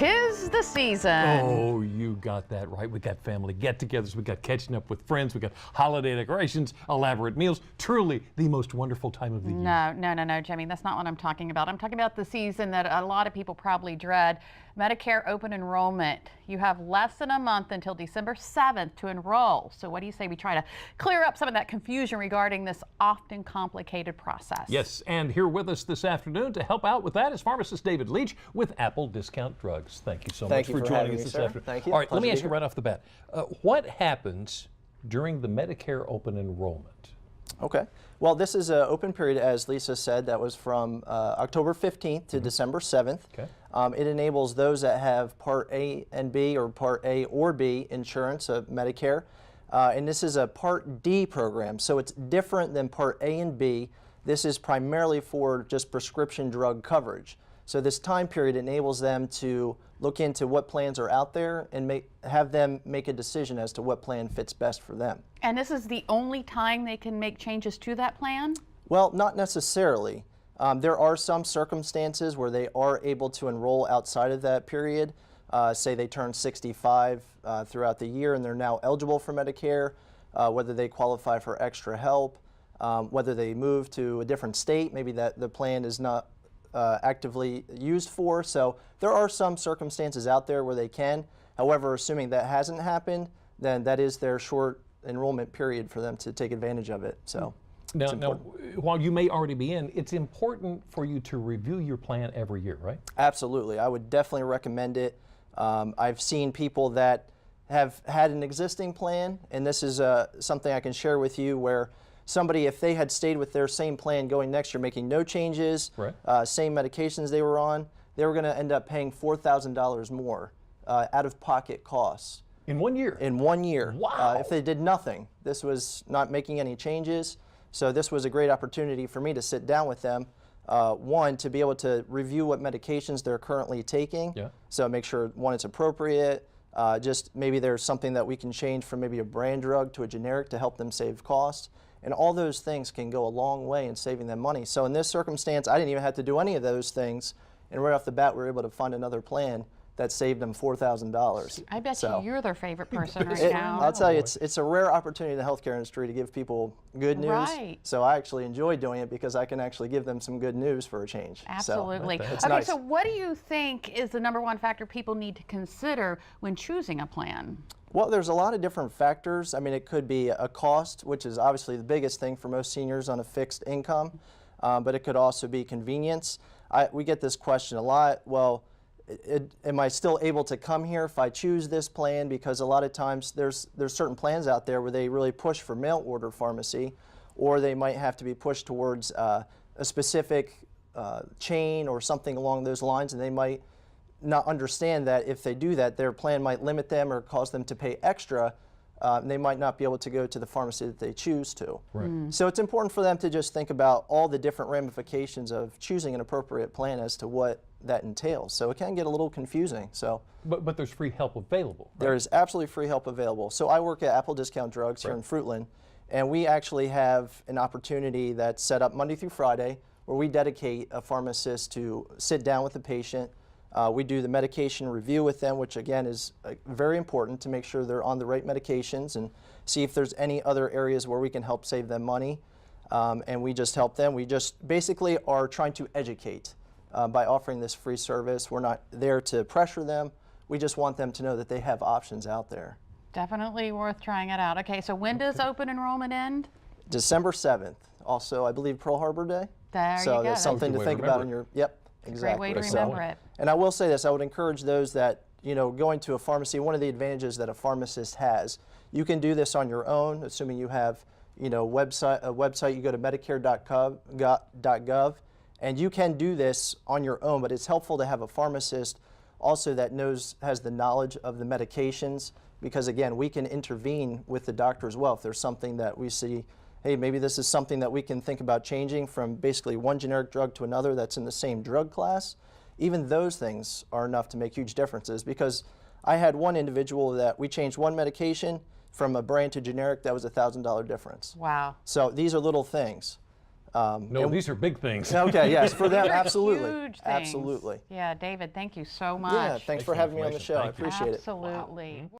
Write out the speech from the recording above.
'Tis the season. Oh, you got that right. We got family get-togethers, we got catching up with friends, we got holiday decorations, elaborate meals. Truly the most wonderful time of the year. No, Jimmy, that's not what I'm talking about. I'm talking about the season that a lot of people probably dread. Medicare open enrollment. You have less than a month until December 7th to enroll. So what do you say we try to clear up some of that confusion regarding this often complicated process? Yes, and here with us this afternoon to help out with that is pharmacist David Leach with Apple Discount Drugs. Thank you so much for joining us this afternoon. Thank you. All right, let me ask you right off the bat. What happens during the Medicare open enrollment? Okay. Well, this is an open period, as Lisa said, that was from October 15th to December 7th. Okay. It enables those that have Part A and B or Part A or B insurance of Medicare. And this is a Part D program, so it's different than Part A and B. This is primarily for just prescription drug coverage. So this time period enables them to look into what plans are out there and have them make a decision as to what plan fits best for them. And this is the only time they can make changes to that plan? Well, not necessarily. There are some circumstances where they are able to enroll outside of that period. Say they turn 65 throughout the year and they're now eligible for Medicare, whether they qualify for extra help, whether they move to a different state, maybe that the plan is not actively used for. So there are some circumstances out there where they can. However, assuming that hasn't happened, then that is their short enrollment period for them to take advantage of it. So now, while you may already be in, it's important for you to review your plan every year, right? Absolutely. I would definitely recommend it. I've seen people that have had an existing plan, and this is something I can share with you where somebody, if they had stayed with their same plan going next year, making no changes, right, same medications they were on, they were going to end up paying $4,000 more out-of-pocket costs. In 1 year? In 1 year. Wow. If they did nothing. This was not making any changes. So this was a great opportunity for me to sit down with them. One, to be able to review what medications they're currently taking. Yeah. So make sure, one, it's appropriate. Just maybe there's something that we can change from maybe a brand drug to a generic to help them save costs. And all those things can go a long way in saving them money. So in this circumstance, I didn't even have to do any of those things. And right off the bat, we were able to find another plan that saved them $4,000. I bet you're their favorite person right now. I'll tell you, it's a rare opportunity in the healthcare industry to give people good news. Right. So I actually enjoy doing it because I can actually give them some good news for a change. Absolutely. So, it's okay, nice. So what do you think is the #1 factor people need to consider when choosing a plan? Well, there's a lot of different factors. I mean, it could be a cost, which is obviously the biggest thing for most seniors on a fixed income, but it could also be convenience. We get this question a lot. Well, am I still able to come here if I choose this plan? Because a lot of times there's certain plans out there where they really push for mail order pharmacy, or they might have to be pushed towards a specific chain or something along those lines, and they might not understand that if they do that, their plan might limit them or cause them to pay extra. And they might not be able to go to the pharmacy that they choose to. Right. So it's important for them to just think about all the different ramifications of choosing an appropriate plan as to what that entails. So it can get a little confusing. So, But there's free help available. Right? There is absolutely free help available. So I work at Apple Discount Drugs here in Fruitland, and we actually have an opportunity that's set up Monday through Friday where we dedicate a pharmacist to sit down with the patient. We do the medication review with them, which again is very important to make sure they're on the right medications and see if there's any other areas where we can help save them money. And we just help them. We just basically are trying to educate by offering this free service. We're not there to pressure them. We just want them to know that they have options out there. Definitely worth trying it out. Okay, so when does open enrollment end? December 7th. Also, I believe Pearl Harbor Day. There you go. So that's something to think about in your, Great exactly. way to remember it. And I will say this, I would encourage those that, going to a pharmacy, one of the advantages that a pharmacist has, you can do this on your own, assuming you have, a website, you go to medicare.gov, and you can do this on your own, but it's helpful to have a pharmacist also that has the knowledge of the medications, because again, we can intervene with the doctor as well if there's something that we see, hey, maybe this is something that we can think about changing from basically one generic drug to another that's in the same drug class. Even those things are enough to make huge differences, because I had one individual that we changed one medication from a brand to generic. That was a $1,000 difference. Wow. So these are little things. No, these are big things. Okay, yes, for them, These are absolutely, huge things. absolutely. Yeah, David, thank you so much. Yeah, thanks for having me on the information. show. I Thank you. appreciate it. Absolutely.